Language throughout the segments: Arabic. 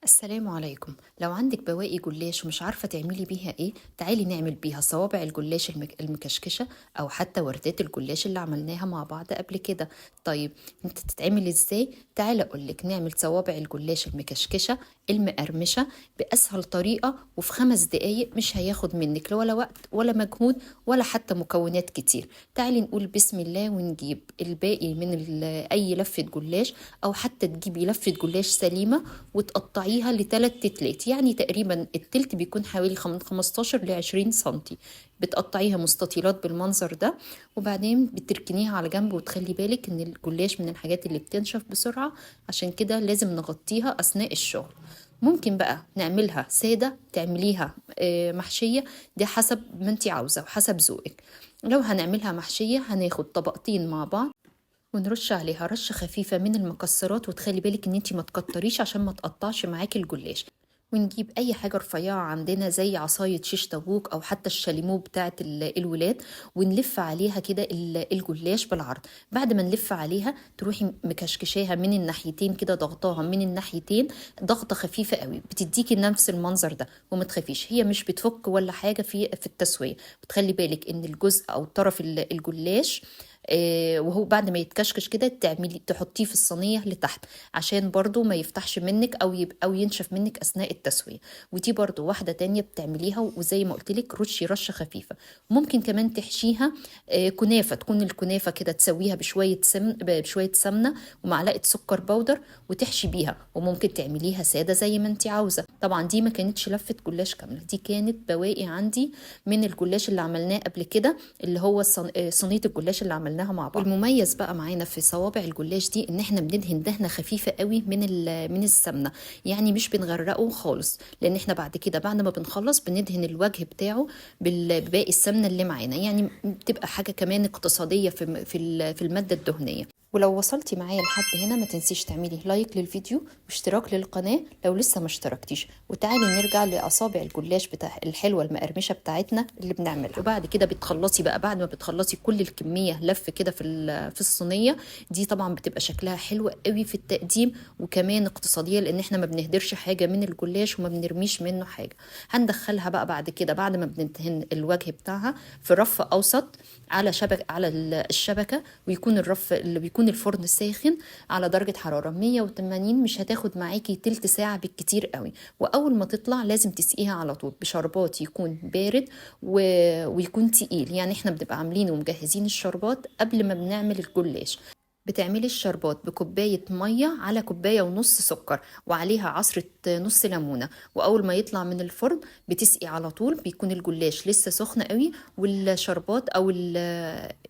السلام عليكم. لو عندك بواقي جلاش ومش عارفة تعملي بيها ايه، تعالي نعمل بيها صوابع الجلاش المكشكشة، او حتى وردات الجلاش اللي عملناها مع بعض قبل كده. طيب، انت تتعمل ازاي؟ تعالي اقولك نعمل صوابع الجلاش المكشكشة المقرمشة بأسهل طريقة، وفي 5 دقايق. مش هياخد منك لا ولا وقت ولا مجهود ولا حتى مكونات كتير. تعالي نقول بسم الله ونجيب الباقي من اي لفة جلاش، او حتى تجيبي لفة جلاش سليمة وتقطعيها لتلات تتلات، يعني تقريبا التلت بيكون حوالي 15 ل20 سنتي. بتقطعيها مستطيلات بالمنظر ده، وبعدين بتركنيها على جنب. وتخلي بالك ان الجلاش من الحاجات اللي بتنشف بسرعة، عشان كده لازم نغطيها اثناء الشغل. ممكن بقى نعملها سادة، تعمليها محشية، دي حسب ما انتي عاوزة وحسب ذوقك. لو هنعملها محشية هناخد طبقتين مع بعض، ونرش عليها رشة خفيفة من المكسرات. وتخلي بالك ان انتي ما تكتريش عشان ما تقطعش معاكي الجلاش. ونجيب اي حاجة رفيعة عندنا زي عصاية شيش طاووق او حتى الشاليمو بتاعت الولاد، ونلف عليها كده الجلاش بالعرض. بعد ما نلف عليها تروحي مكشكشاها من الناحيتين كده، ضغطاها من الناحيتين ضغطة خفيفة قوي، بتديكي نفس المنظر ده. وما تخافيش، هي مش بتفك ولا حاجة في التسوية. بتخلي بالك ان الجزء او طرف الجلاش وهو بعد ما يتكشكش كده تعملي تحطيه في الصينيه لتحت، عشان برضو ما يفتحش منك او ينشف منك اثناء التسويه. ودي برضو واحده تانية بتعمليها، وزي ما قلت لك رشي رشه خفيفه. ممكن كمان تحشيها كنافه، تكون الكنافه كده تسويها بشويه سمنه ومعلقه سكر بودر وتحشي بيها. وممكن تعمليها ساده زي ما انت عاوزه. طبعا دي ما كانتش لفه جلاش كامله، دي كانت بواقي عندي من الجلاش اللي عملناه قبل كده، اللي هو صينيه الجلاش اللي عملناها مع بعض. والمميز بقى معانا في صوابع الجلاش دي ان احنا بندهن دهنه خفيفه قوي من السمنه، يعني مش بنغرقه خالص. لان احنا بعد كده بعد ما بنخلص بندهن الوجه بتاعه بباقي السمنه اللي معانا، يعني بتبقى حاجه كمان اقتصاديه في الماده الدهنيه. ولو وصلتي معايا لحد هنا ما تنسيش تعملي لايك للفيديو واشتراك للقناة لو لسه ما اشتركتيش. وتعالي نرجع لأصابع الجلاش بتاع الحلوة المقرمشة بتاعتنا اللي بنعملها. وبعد كده بتخلصي بقى، بعد ما بتخلصي كل الكمية لف كده في الصينية دي، طبعا بتبقى شكلها حلو قوي في التقديم، وكمان اقتصادية لان احنا ما بنهدرش حاجة من الجلاش وما بنرميش منه حاجة. هندخلها بقى بعد كده بعد ما بندهن الوجه بتاعها في رف اوسط على الشبكة، ويكون الرف اللي بيكون الفرن ساخن على درجة حرارة 180. مش هتاخد معاكي تلت ساعة بالكتير قوي. وأول ما تطلع لازم تسقيها على طول بشربات يكون بارد ويكون تقيل. يعني احنا بنبقى عاملين ومجهزين الشربات قبل ما بنعمل الجلاش. بتعملي الشربات بكوباية مية على كوباية ونص سكر، وعليها عصرة نص ليمونة. وأول ما يطلع من الفرن بتسقي على طول، بيكون الجلاش لسه سخن قوي، والشربات أو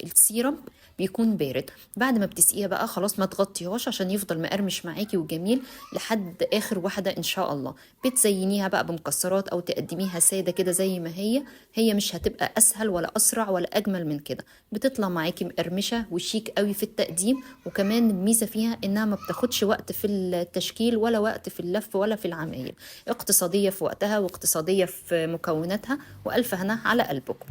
السيرم بيكون بارد. بعد ما بتسقيها بقى خلاص ما تغطيهاش عشان يفضل مقرمش معاكي وجميل لحد آخر واحدة إن شاء الله. بتزينيها بقى بمكسرات أو تقدميها سادة كده زي ما هي مش هتبقى أسهل ولا أسرع ولا أجمل من كده. بتطلع معاكي مقرمشة وشيك قوي في التقديم. وكمان الميزة فيها انها ما بتاخدش وقت في التشكيل ولا وقت في اللف ولا في العمايل. اقتصادية في وقتها واقتصادية في مكوناتها، والف هنا على قلبكم.